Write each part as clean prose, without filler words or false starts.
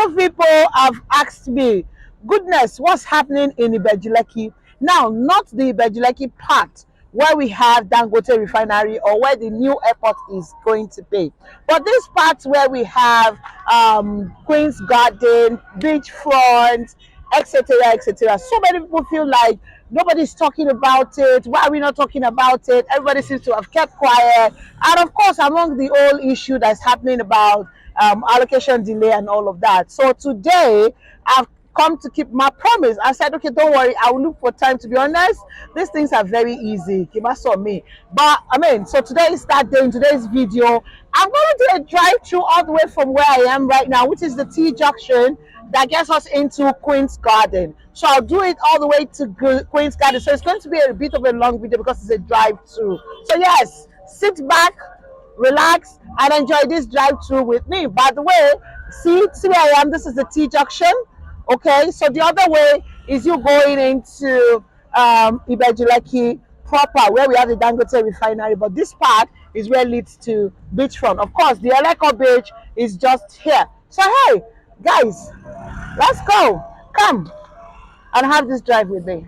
of people have asked me, goodness, what's happening in Ibeju Lekki? Now, not the Ibeju Lekki part where we have Dangote refinery or where the new airport is going to be, but this part where we have Queen's Garden, beachfront, etc., etc. So many people feel like nobody's talking about it. Why are we not talking about it? Everybody seems to have kept quiet. And of course, among the whole issue that's happening about allocation delay and all of that. So today, I've come to keep my promise. I said, okay, don't worry, I will look for time. To be honest, these things are very easy. Kima saw me. But I mean, so today is that day. In today's video, I'm going to do a drive through all the way from where I am right now, which is the T junction that gets us into Queen's Garden. So I'll do it all the way to Queen's Garden. So it's going to be a bit of a long video because it's a drive through. So yes, sit back, relax, and enjoy this drive through with me. By the way, see where I am. This is the T junction. Okay, so the other way is you going into Ibeju Lekki proper, where we have the Dangote refinery. But this part is where it leads to beachfront. Of course, the Aleko beach is just here. So hey, guys, let's go. Come and have this drive with me.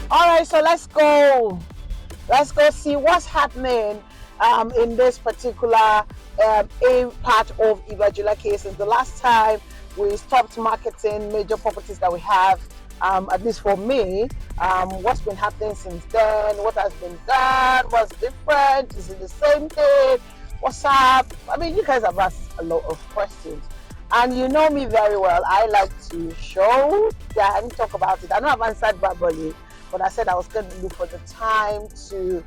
All right, so let's go. Let's go see what's happening in this particular a part of Ibeju Lekki. Since the last time we stopped marketing major properties that we have, at least for me, what's been happening since then, what has been done, what's different, is it the same thing, what's up? I mean, you guys have asked a lot of questions. And you know me very well. I like to show and talk about it. I know I've answered verbally, but I said I was going to look for the time to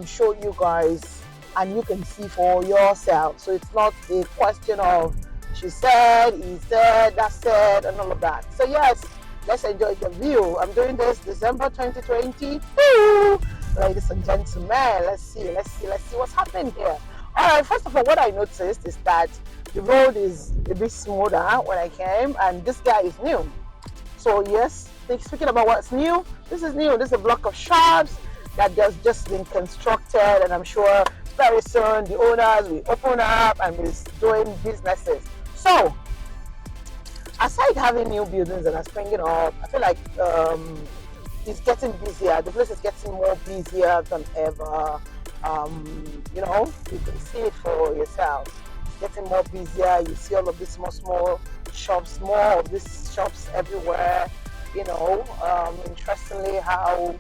show you guys and you can see for yourself. So it's not a question of she said, he said, that said, and all of that. So yes, let's enjoy the view. I'm doing this December 2020. Woo! Ladies and gentlemen, let's see what's happening here. All right, first of all, what I noticed is that the road is a bit smoother when I came, and this guy is new. So yes, speaking about what's new, this is new. This is a block of shops that has just been constructed, and I'm sure very soon the owners will open up and be doing businesses. So aside having new buildings that are springing up, I feel like it's getting busier. The place is getting more busier than ever. You know, you can see it for yourself. It's getting more busier. You see all of these small shops, more of these shops everywhere. You know, interestingly, how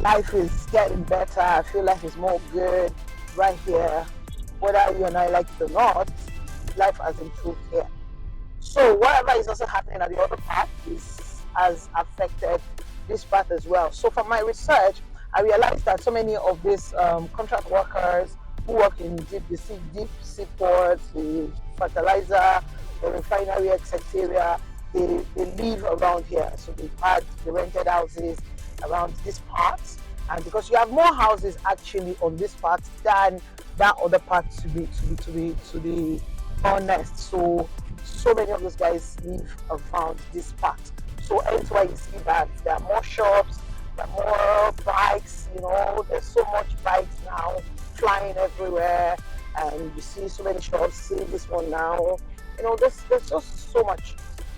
life is getting better. I feel life is more good right here. Whether you and I like it or not, life has improved here. So whatever is also happening at the other part has affected this part as well. So from my research, I realized that so many of these contract workers who work in deep seaports, the fertilizer, the refinery, etc., they live around here. So they rented houses around this part, and because you have more houses actually on this part than that other part, to be honest. So many of those guys live around this part. So hence why you see that there are more shops, there are more bikes. You know, there's so much bikes now flying everywhere, and you see so many shops. See this one now. You know, there's just so much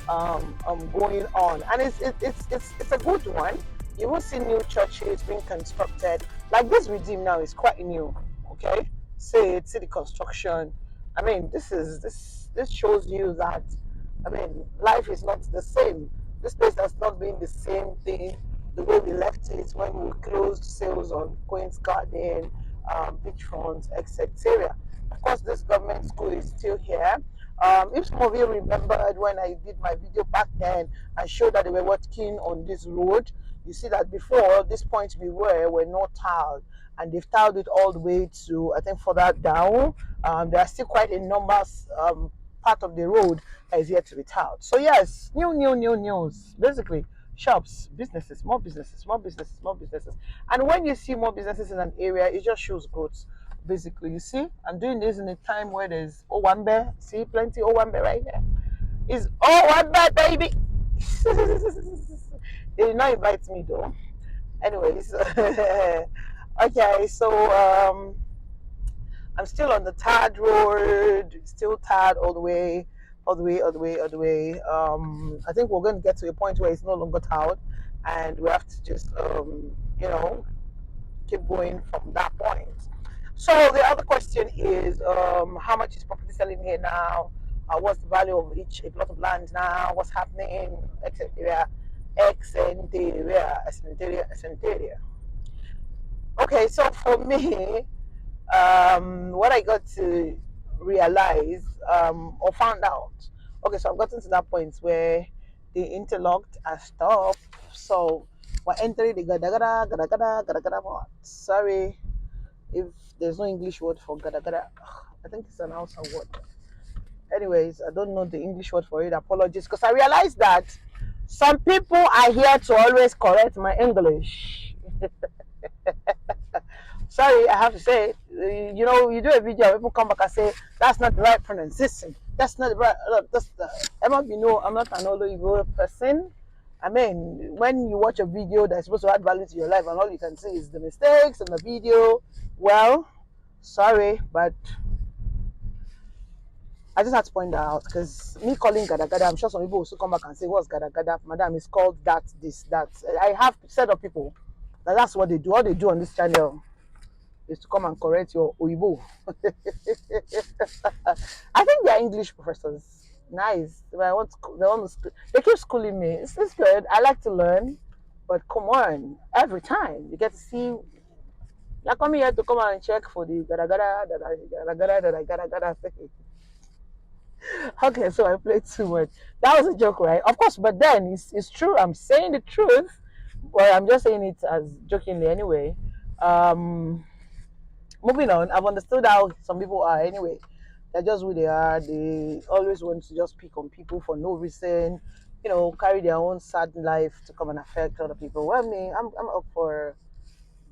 going on, and it's a good one. You will see new churches being constructed. Like this Redeem now is quite new. Okay, see the construction. I mean, this shows you that, I mean, life is not the same. This place has not been the same thing the way we left it when we closed sales on Queen's Garden, beachfront, etc. Of course, this government school is still here. If some of you remembered when I did my video back then, I showed that they were working on this road. You see that before this point we were not tiled, and they've tiled it all the way to, I think, further down. There are still quite a numbers part of the road that is yet to be tiled. So yes, news. Basically, shops, businesses, more businesses, more businesses, more businesses. And when you see more businesses in an area, it just shows growth. Basically, you see, I'm doing this in a time where there's Owambe. See, plenty Owambe right here. It's Owambe, baby. They did not invite me though. Anyways, okay, so I'm still on the tarred road, still tarred all the way, all the way, all the way, all the way. I think we're going to get to a point where it's no longer tarred, and we have to just, you know, keep going from that point. So the other question is, how much is property selling here now? What's the value of each a plot of land now? What's happening? Etc. Etc. Okay, so for me, what I got to realize or found out. Okay, so I've gotten to that point where the interlocked are stopped. So we're entering the gada gada gada gada gada gada part. Sorry if there's no English word for gada gada. I think it's an Hausa word. Anyways, I don't know the English word for it. Apologies, because I realized that some people are here to always correct my English. Sorry, I have to say it. You know, you do a video, people come back and say that's not the right pronunciation. That's not the right. That's the. I might be no. I'm not an Oloibo person. I mean, when you watch a video that's supposed to add value to your life, and all you can see is the mistakes in the video, well, sorry, but I just had to point that out because me calling gada gada, I'm sure some people will still come back and say, "What's gada gada, madam? It's called that, this, that." I have set of people that that's what they do. All they do on this channel is to come and correct your Oibo. I think they're English professors. Nice. They keep schooling me. It's good. I like to learn, but come on, every time you get to see. You're coming here to come and check for the gada gada that I okay, so I played too much. That was a joke, right? Of course, but then it's true. I'm saying the truth, but I'm just saying it as jokingly anyway. Um, Moving on, I've understood how some people are anyway. They're just who they are. They always want to just pick on people for no reason, you know, carry their own sad life to come and affect other people. Well, me, I'm up for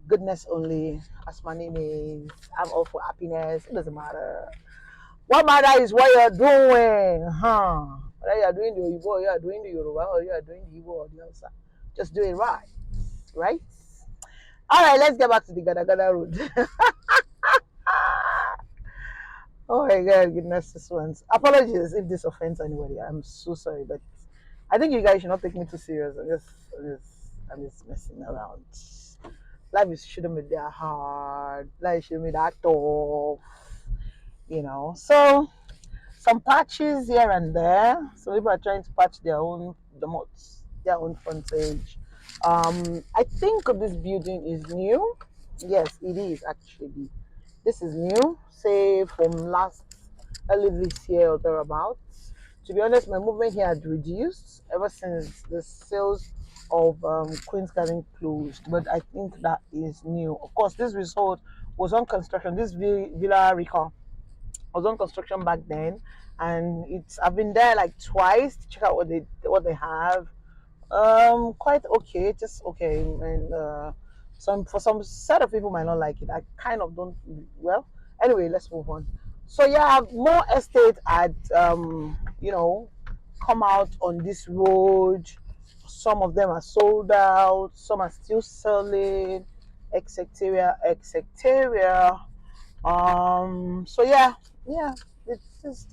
goodness only, as my name is. I'm up for happiness. It doesn't matter. What matters is what you're doing, huh? Whether you're doing the Igbo, or you're doing the Yoruba, or you're doing the Igbo or the Hausa. Just do it right, right? All right, let's get back to the Gada Gada road. Oh my god, goodness, this one's. Apologies if this offends anybody. I'm so sorry, but I think you guys should not take me too serious. I'm just messing around. Life shouldn't be that hard. Life shouldn't be that tough, you know. So some patches here and there. So people are trying to patch their own the mods, their own frontage. I think this building is new. Yes, it is actually. This is new, say from last early this year or thereabouts. To be honest, my movement here had reduced ever since the sales of Queen's Garden closed, but I think that is new. Of course, this resort was on construction. This Villa Rica was on construction back then, and it's I've been there like twice to check out what they have. Quite okay, just okay, and some for some set of people might not like it. I kind of don't. Well, anyway, let's move on. So yeah, more estate had you know come out on this road. Some of them are sold out. Some are still selling, etc. etc. So yeah, yeah. This is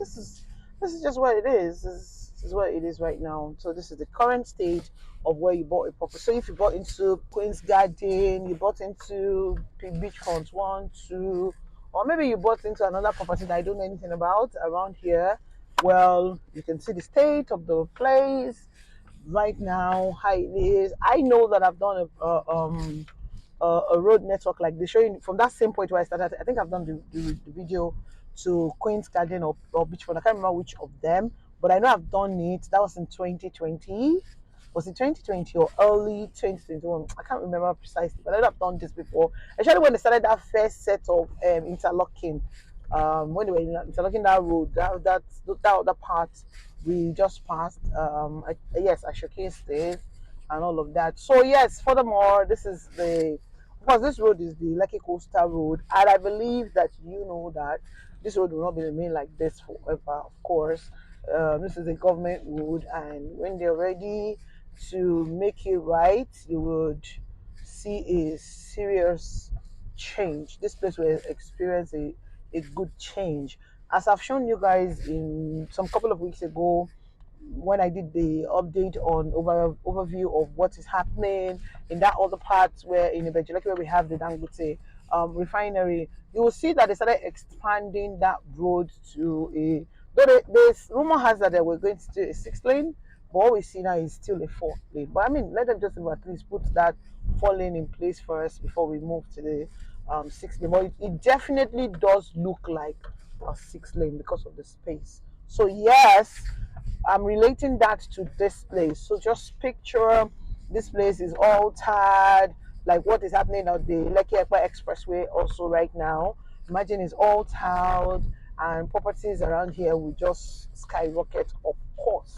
just what it is. This is what it is right now. So this is the current stage of where you bought a property. So if you bought into Queen's Garden, you bought into Beachfront 1, 2, or maybe you bought into another property that I don't know anything about around here. Well, you can see the state of the place right now, how it is. I know that I've done a road network like this, showing from that same point where I started. I think I've done the video to Queen's Garden or Beachfront. I can't remember which of them, but I know I've done it. That was in 2020. Was it 2020 or early 2021? I can't remember precisely, but I know I've done this before. Especially when they started that first set of interlocking. When they were interlocking that road, that part we just passed. Yes, I showcased it and all of that. So yes, furthermore, this is of course, this road is the Lekki Coastal Road, and I believe that you know that this road will not be remain like this forever. Of course, this is a government road, and when they're ready to make it right, you would see a serious change. This place will experience a a good change. As I've shown you guys in some couple of weeks ago, when I did the update on overview of what is happening in that other part where in Ibeju, like where we have the Dangote refinery, you will see that they started expanding that road to a. Though there's rumor has that they were going to do a 6 lane, but what we see now is still a 4 lane. But I mean, let them just at least put that 4 lane in place for us before we move to the 6 lane. But it definitely does look like a 6 lane because of the space. So yes, I'm relating that to this place. So just picture this place is all tarred, like what is happening on the Lekki Expressway also right now. Imagine it's all tiled and properties around here will just skyrocket, of course.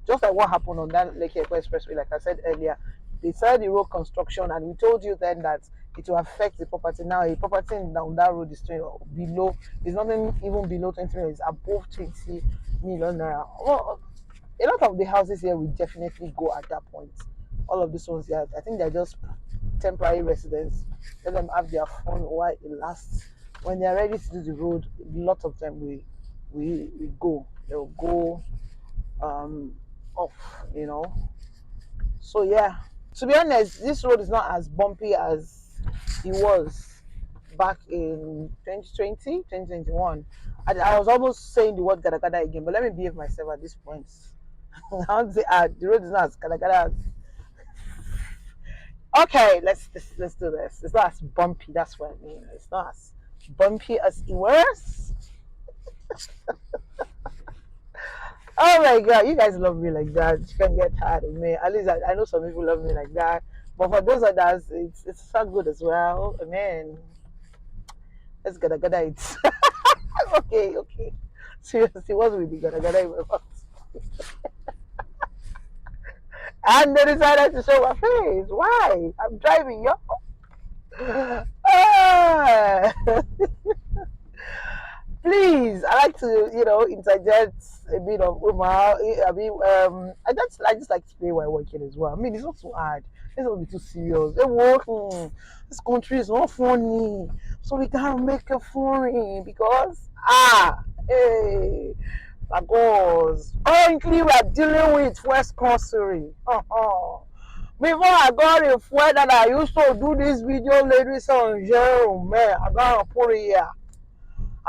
Just like what happened on that Lekki Expressway, like I said earlier. They started the road construction and we told you then that it will affect the property. Now a property down that road is below, it's not even below 20 million, it's above 20 million naira. Well, a lot of the houses here will definitely go at that point. All of these ones here, I think they're just temporary residents. Let them have their fun while it lasts. When they're ready to do the road, a lot of them we go. They'll go off, you know. So yeah. To be honest, this road is not as bumpy as it was back in 2020, 2021. I was almost saying the word gada gada again, but let me behave myself at this point. I want to say, the road is not as gada gada. Okay, let's do this. It's not as bumpy. That's what I mean. It's not as bumpy as it was. Oh my god, you guys love me like that. You can get tired of me. At least I know some people love me like that. But for those others, it's so good as well. I mean, let's gada gada it. Okay, okay. Seriously, what's with the gada gada in my mouth? And they decided to show my face. Why? I'm driving, yo. Ah. Please, I like to, interject a bit of humor. I mean, I just like to play while working as well. I mean, it's not too hard. Let's not be too serious. Hey, this country is not funny, so we gotta make it funny because hey, because currently we are dealing with West Country. Before I got a fuel that I used to do this video, ladies and gentlemen, I got to put it here.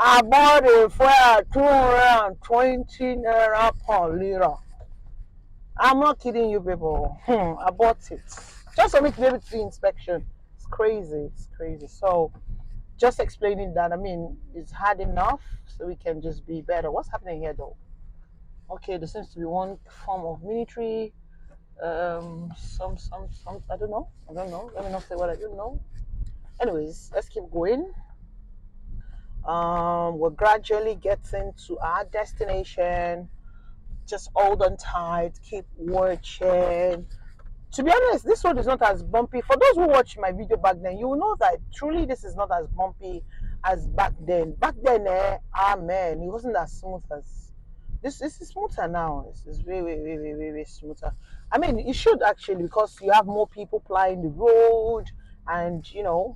I bought a fuel at 220 naira per liter. I'm not kidding you, people. I bought it just so we can be able to do inspection. It's crazy. It's crazy. So, just explaining that, I mean, it's hard enough, so we can just be better. What's happening here, though? Okay, there seems to be one form of military. Some. I don't know. I don't know. Let me not say what I don't know. Anyways, let's keep going. We're gradually getting to our destination. Just hold on tight, keep watching. To be honest, this road is not as bumpy. For those who watched my video back then, you will know that truly this is not as bumpy as back then. Back then, man, it wasn't as smooth as this is smoother now. This is way, way, way, way, way, way smoother. I mean, it should actually because you have more people plying the road and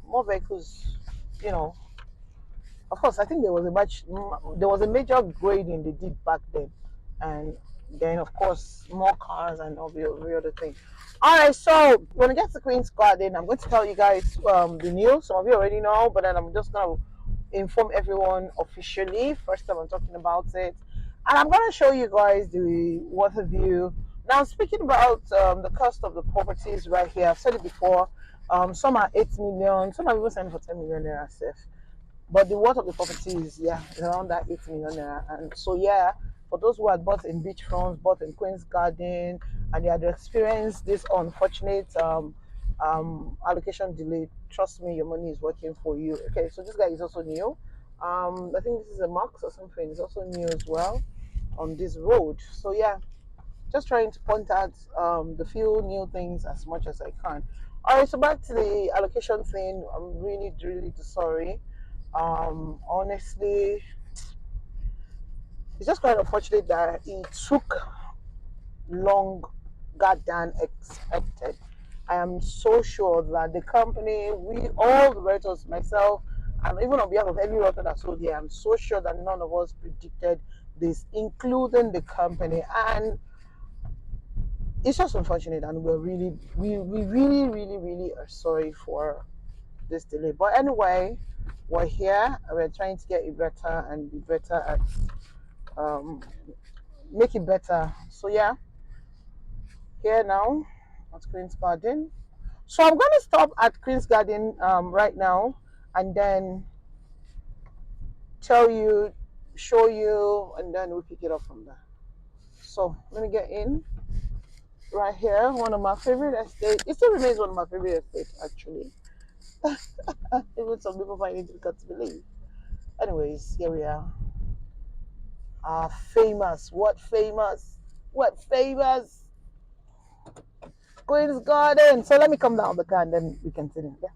more vehicles, you know, of course, I think there was a major grading they did back then, and then of course more cars and every other thing. All right, so when it gets to Queen's Garden, I'm going to tell you guys the news. Some of you already know, but then I'm just going to inform everyone officially. First time I'm talking about it, and I'm going to show you guys the water view. Now, speaking about the cost of the properties right here, I've said it before. Some are 8 million, some are even selling for 10 million naira safe. But the worth of the property is around that 8 million naira. And so for those who had bought in beachfront, bought in Queen's Garden, and they had experienced this unfortunate allocation delay, trust me, your money is working for you. Okay, so this guy is also new. I think this is a Max or something. It's also new as well on this road. So just trying to point out the few new things as much as I can. All right, so back to the allocation thing. I'm really, really sorry. Honestly, it's just quite unfortunate that it took longer than expected. I am so sure that the company, all the directors, myself, And even on behalf of every realtor that sold here, I'm so sure that none of us predicted this, including the company. And it's just unfortunate, and we really are sorry for this delay. But anyway, we're here. We're trying to get it better and be better at um, make it better. So yeah, here now at Queen's Garden. So I'm gonna stop at Queen's Garden right now, and then tell you, show you, and then we'll pick it up from there. So let me get in right here. One of my favorite estates. It still remains one of my favorite estates, actually. Even some people find it difficult to believe. Anyways, here we are. Famous. What famous? What famous? Queen's Garden. So let me come down the car and then we continue. Yeah.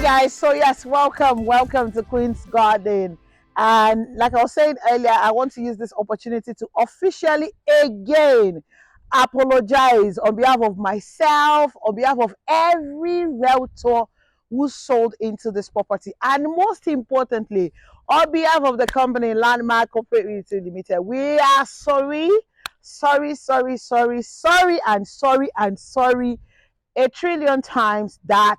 Guys, so yes, welcome to Queen's Garden. And like I was saying earlier, I want to use this opportunity to officially again apologize on behalf of myself, on behalf of every realtor who sold into this property, and most importantly, on behalf of the company Landmark Corporate Realty Limited. We are sorry, and sorry a trillion times that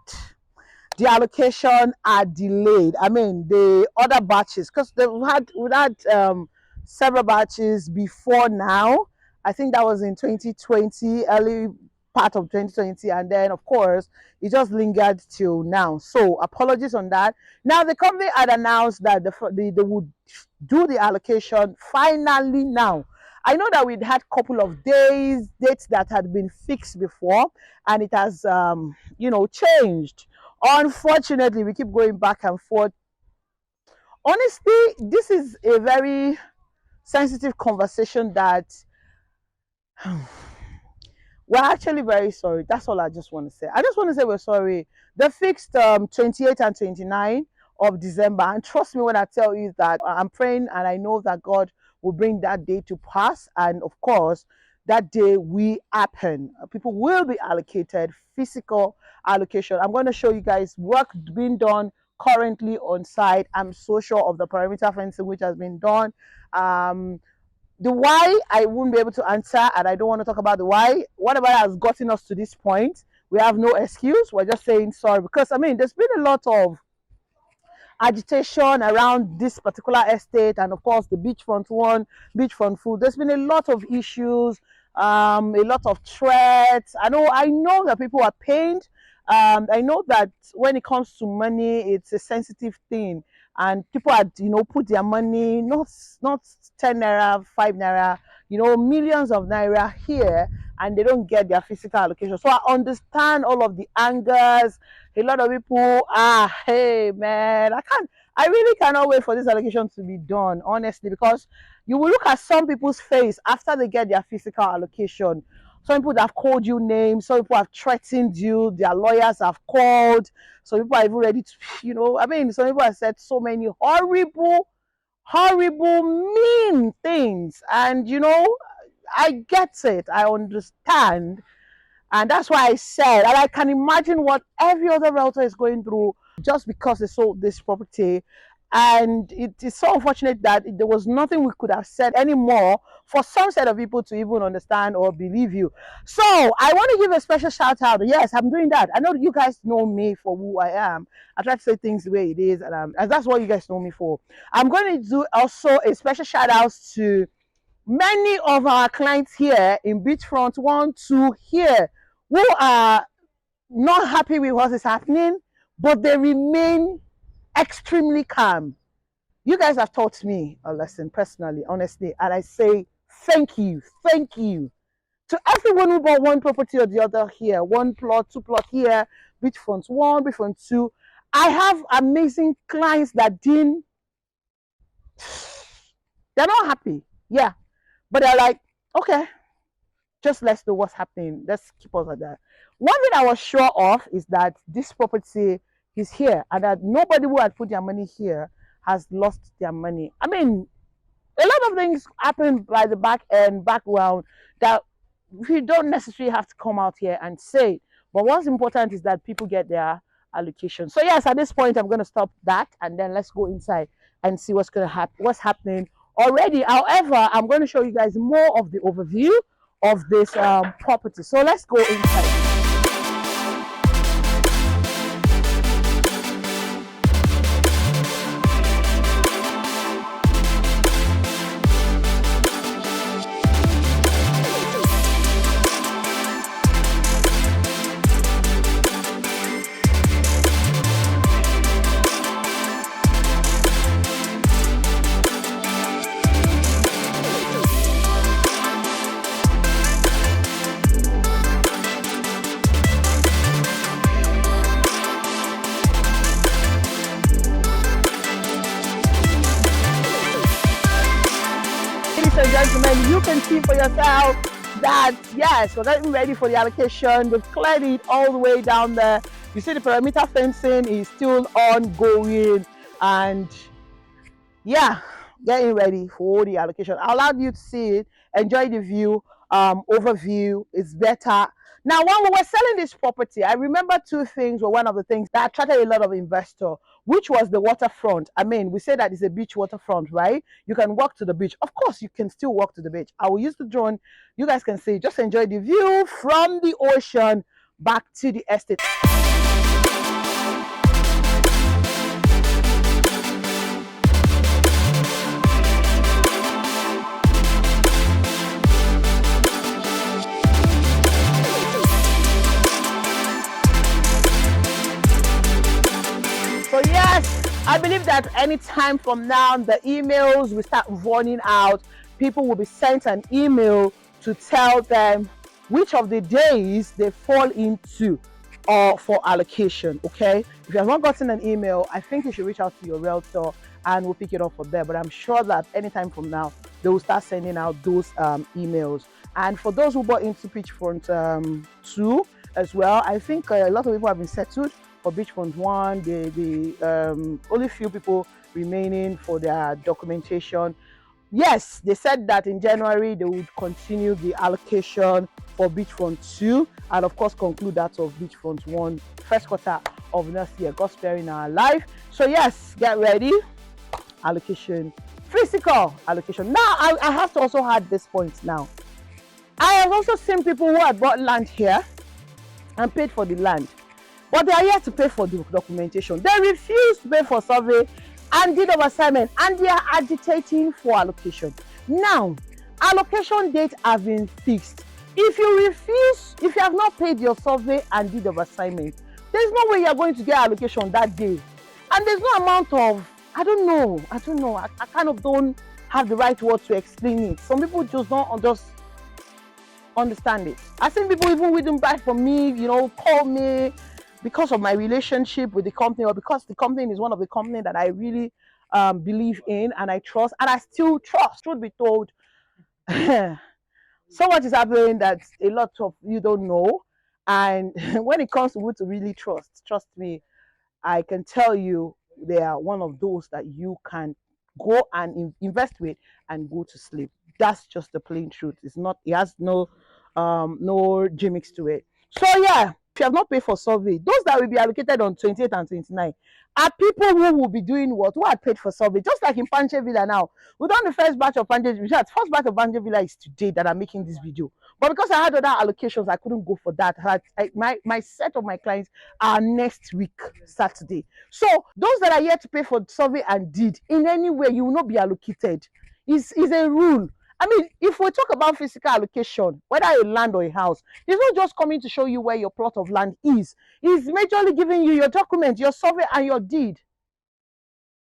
the allocation are delayed. I mean, the other batches, because we had several batches before now. I think that was in 2020, early part of 2020, and then of course it just lingered till now. So apologies on that. Now the company had announced that they would do the allocation finally now. I know that we'd had a couple of dates that had been fixed before, and it has changed. Unfortunately, we keep going back and forth. Honestly, this is a very sensitive conversation that we're actually very sorry. That's all I just want to say. I just want to say we're sorry. They fixed 28 and 29 of December. And trust me when I tell you that I'm praying and I know that God will bring that day to pass. And of course, that day will happen. People will be allocated physical allocation. I'm going to show you guys work being done currently on site. I'm so sure of the perimeter fencing which has been done. The why I won't be able to answer, and I don't want to talk about the why. Whatever has gotten us to this point, we have no excuse. We're just saying sorry, because I mean there's been a lot of agitation around this particular estate, and of course the beachfront one, beachfront food. There's been a lot of issues, a lot of threats. I know that people are pained. I know that when it comes to money, it's a sensitive thing, and people are put their money, not 10 naira, 5 naira, millions of naira here, and they don't get their physical allocation. So I understand all of the angers. A lot of people, hey man, I really cannot wait for this allocation to be done, honestly, because you will look at some people's face after they get their physical allocation. Some people have called you names, some people have threatened you, their lawyers have called, some people are even ready to, some people have said so many horrible, mean things. And I get it, I understand. And that's why I said, and I can imagine what every other realtor is going through just because they sold this property. And it is so unfortunate that there was nothing we could have said anymore for some set of people to even understand or believe you. So I want to give a special shout out. Yes, I'm doing that. I know you guys know me for who I am. I try to say things the way it is, and that's what you guys know me for. I'm going to do also a special shout out to many of our clients here in Beachfront 1, 2 here, who are not happy with what is happening, but they remain extremely calm. You guys have taught me a lesson personally, honestly, and I say thank you to everyone who bought one property or the other here, one plot, two plot here, beachfront one, beachfront two. I have amazing clients that didn't, they're not happy, yeah, but they're like, okay, just let's know what's happening. Let's keep us at that. One thing I was sure of is that this property is here and that nobody who had put their money here has lost their money. I mean, a lot of things happen by the back end, background that we don't necessarily have to come out here and say. But what's important is that people get their allocation. So yes, at this point, I'm going to stop that and then let's go inside and see what's going to happen, what's happening already. However, I'm going to show you guys more of the overview of this property. So let's go inside. Ladies and gentlemen, you can see for yourself that yes, we're getting ready for the allocation. They've cleared it all the way down there. You see the perimeter fencing is still ongoing, and yeah, getting ready for the allocation. I allowed you to see it, enjoy the view, overview. It's better. Now, when we were selling this property, I remember two things were one of the things that attracted a lot of investor, which was the waterfront. I mean, we say that it's a beach waterfront, right? You can walk to the beach. Of course, you can still walk to the beach. I will use the drone. You guys can see, just enjoy the view from the ocean back to the estate. So yes, I believe that any time from now, the emails will start running out. People will be sent an email to tell them which of the days they fall into for allocation, okay? If you have not gotten an email, I think you should reach out to your realtor and we'll pick it up from there. But I'm sure that anytime from now, they will start sending out those emails. And for those who bought into Beachfront 2 as well, I think a lot of people have been settled for Beachfront 1. The only few people remaining for their documentation. Yes, they said that in January they would continue the allocation for Beachfront 2 and of course conclude that of Beachfront 1 first quarter of next year. God sparing our life. So yes, get ready. Allocation, physical allocation. Now I have to also add this point now. I have also seen people who had bought land here and paid for the land, but they are here to pay for the documentation. They refuse to pay for survey and deed of assignment, and they are agitating for allocation. Now, allocation dates have been fixed. If you refuse, if you have not paid your survey and deed of assignment, there's no way you're going to get allocation that day. And there's no amount of, I don't know. I kind of don't have the right word to explain it. Some people just don't just understand it. I've seen people even wouldn't buy from me, call me because of my relationship with the company, or because the company is one of the companies that I really believe in and I trust, and I still trust. Truth be told, so much is happening that a lot of you don't know. And when it comes to who to really trust me, I can tell you they are one of those that you can go and invest with and go to sleep. That's just the plain truth. It's not, it has no gimmicks to it. So yeah, if you have not paid for survey, those that will be allocated on 28 and 29 are people who will be doing what? Who had paid for survey. Just like in Panche Villa now. We've done the first batch of Panche Villa. First batch of Panche Villa is today that I'm making this video. But because I had other allocations, I couldn't go for that. My set of my clients are next week, Saturday. So those that are yet to pay for survey and deed, in any way, you will not be allocated. Is a rule. I mean, if we talk about physical allocation, whether a land or a house, it's not just coming to show you where your plot of land is. It's majorly giving you your document, your survey, and your deed.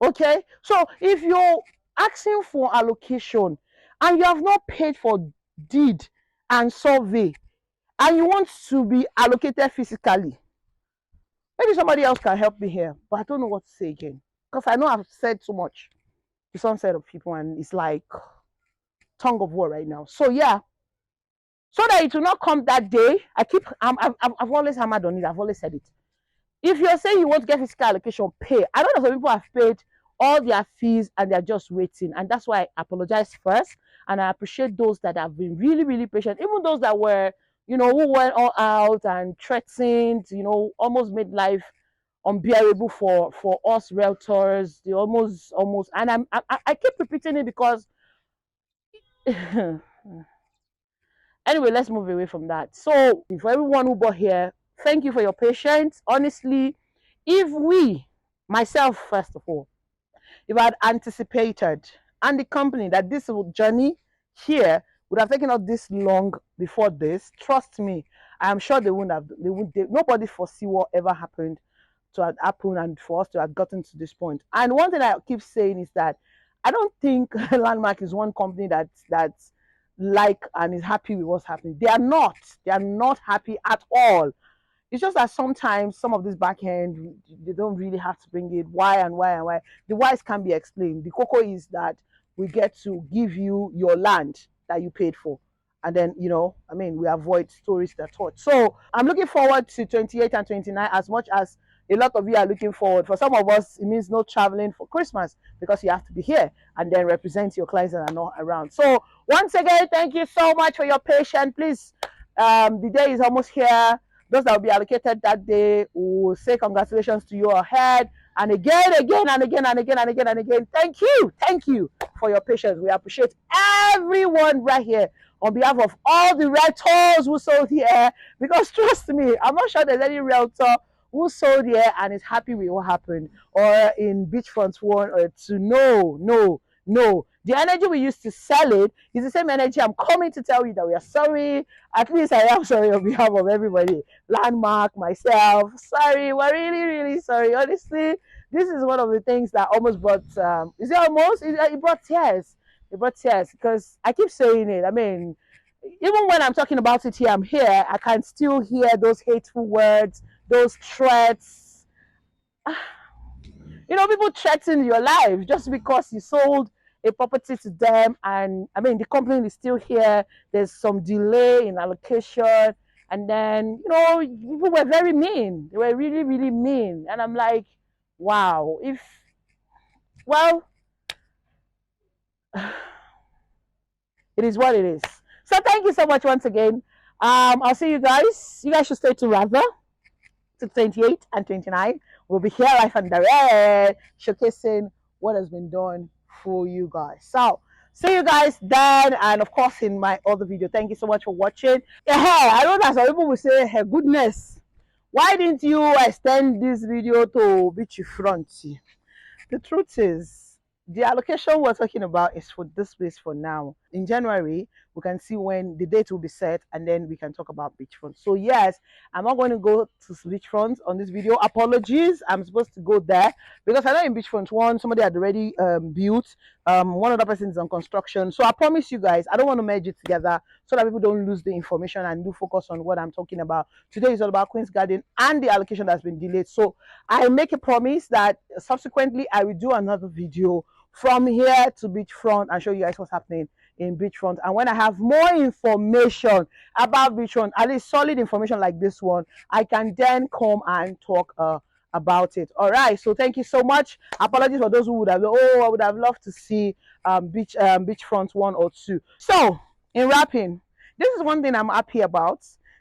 Okay? So if you're asking for allocation and you have not paid for deed and survey, and you want to be allocated physically, maybe somebody else can help me here, but I don't know what to say again. Because I know I've said too much to some set of people, and it's like tongue of war right now. So yeah, so that it will not come that day. I've always hammered on it. I've always said it. If you're saying you want to get physical allocation, pay. I know that some people have paid all their fees and they're just waiting, and that's why I apologize first. And I appreciate those that have been really, really patient, even those that were, who went all out and threatened, almost made life unbearable for us realtors. They almost, and I keep repeating it because anyway, let's move away from that. So for everyone who bought here, thank you for your patience. Honestly, if we, myself first of all, if I had anticipated and the company that this journey here would have taken us this long before this, trust me, I'm sure they wouldn't have. Nobody foresee what ever happened to have happened and for us to have gotten to this point. And one thing I keep saying is that I don't think Landmark is one company that's like and is happy with what's happening. They are not. They are not happy at all. It's just that sometimes some of this back end, they don't really have to bring it. Why and why and why? The whys can be explained. The cocoa is that we get to give you your land that you paid for. And then, we avoid stories that taught. So I'm looking forward to 28 and 29 as much as a lot of you are looking forward. For some of us, it means no traveling for Christmas because you have to be here and then represent your clients that are not around. So once again, thank you so much for your patience. Please, the day is almost here. Those that will be allocated that day will say congratulations to you ahead. And again, and again. Thank you for your patience. We appreciate everyone right here on behalf of all the realtors who sold here. Because trust me, I'm not sure there's any realtor who sold here and is happy with what happened, or in Beachfront 1 or 2. No. The energy we used to sell it is the same energy I'm coming to tell you that we are sorry. At least I am sorry on behalf of everybody. Landmark, myself, sorry. We're really, really sorry. Honestly, this is one of the things that almost brought, it brought tears. It brought tears because I keep saying it. I mean, even when I'm talking about it here, I can still hear those hateful words, those threats. People threaten your life just because you sold a property to them. And I mean, the company is still here. There's some delay in allocation. And then, people were very mean. They were really, really mean. And I'm like, wow, well, it is what it is. So thank you so much once again. I'll see you guys. You guys should stay to rather to 28 and 29. We'll be here live and direct, showcasing what has been done for you guys. So see you guys then, and of course in my other video. Thank you so much for watching. Yeah, I know that some people will say, hey, goodness, why didn't you extend this video to Beachfront? The truth is, the allocation we're talking about is for this place for now. In January, we can see when the date will be set, and then we can talk about Beachfront. So yes, I'm not going to go to Beachfront on this video. Apologies, I'm supposed to go there because I know in Beachfront 1, somebody had already built. One other person is on construction. So I promise you guys, I don't want to merge it together so that people don't lose the information and do focus on what I'm talking about. Today is all about Queen's Garden and the allocation that's been delayed. So I make a promise that subsequently I will do another video from here to Beachfront and show you guys what's happening in Beachfront. And when I have more information about Beachfront, at least solid information like this one, I can then come and talk about it. All right, so thank you so much. Apologies for those who would have, I would have loved to see Beachfront 1 or 2. So in wrapping, this is one thing I'm happy about.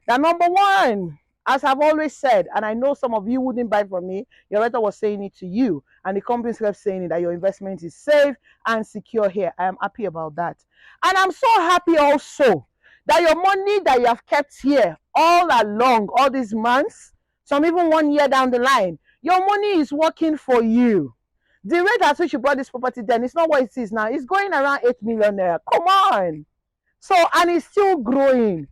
That number one, as I've always said, and I know some of you wouldn't buy from me, your writer was saying it to you, and the company kept saying it, that your investment is safe and secure here. I am happy about that. And I'm so happy also that your money that you have kept here all along, all these months, some even 1 year down the line, your money is working for you. The rate at which you bought this property then is not what it is now. It's going around 8 million naira. Come on. So, and it's still growing.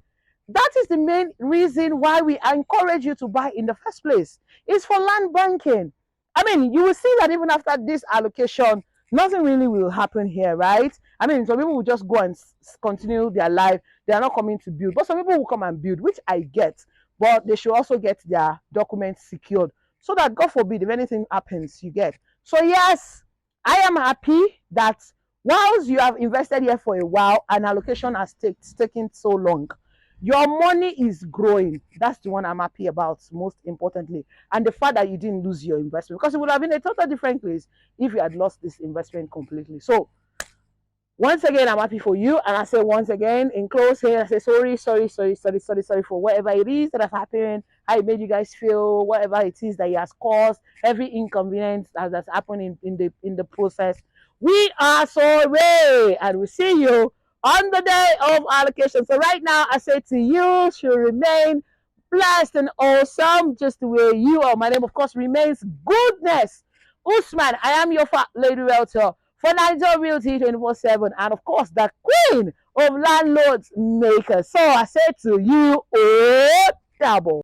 That is the main reason why we encourage you to buy in the first place. It's for land banking. I mean, you will see that even after this allocation, nothing really will happen here, right? I mean, some people will just go and continue their life. They are not coming to build, but some people will come and build, which I get. But they should also get their documents secured so that, God forbid, if anything happens, you get. So yes, I am happy that whilst you have invested here for a while, an allocation has taken so long, your money is growing. That's the one I'm happy about, most importantly. And the fact that you didn't lose your investment, because it would have been a totally different place if you had lost this investment completely. So once again, I'm happy for you. And I say once again, in close here, I say sorry for whatever it is that has happened, how it made you guys feel, whatever it is that it has caused, every inconvenience that has happened in the process. We are sorry, and we'll see you on the day of allocation. So right now, I say to you, should remain blessed and awesome, just the way you are. My name, of course, remains Goodness Usman. I am your fat lady realtor for Niger Realty 24/7, and of course, the queen of landlords makers. So I say to you, oh, double.